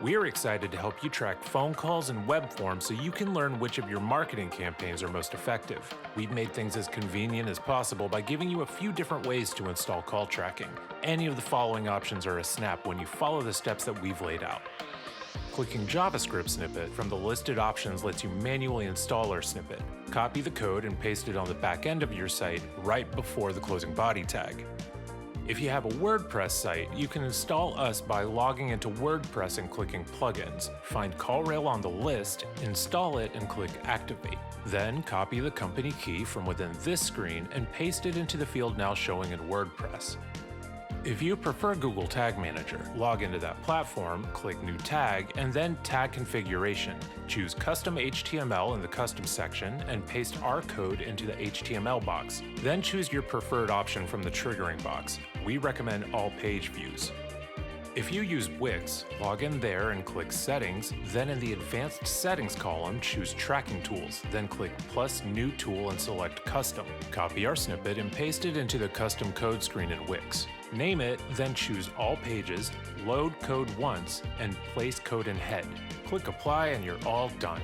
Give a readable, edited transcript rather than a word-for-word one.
We're excited to help you track phone calls and web forms so you can learn which of your marketing campaigns are most effective. We've made things as convenient as possible by giving you a few different ways to install call tracking. Any of the following options are a snap when you follow the steps that we've laid out. Clicking JavaScript snippet from the listed options lets you manually install our snippet. Copy the code and paste it on the back end of your site right before the closing body tag. If you have a WordPress site, you can install us by logging into WordPress and clicking Plugins. Find CallRail on the list, install it, and click Activate. Then copy the company key from within this screen and paste it into the field now showing in WordPress. If you prefer Google Tag Manager, log into that platform, click New Tag, and then Tag Configuration. Choose Custom HTML in the Custom section and paste our code into the HTML box. Then choose your preferred option from the triggering box. We recommend all page views. If you use Wix, log in there and click Settings, then in the Advanced Settings column, choose Tracking Tools, then click plus New Tool and select Custom. Copy our snippet and paste it into the custom code screen in Wix. Name it, then choose All Pages, load code once, and place code in head. Click Apply and you're all done.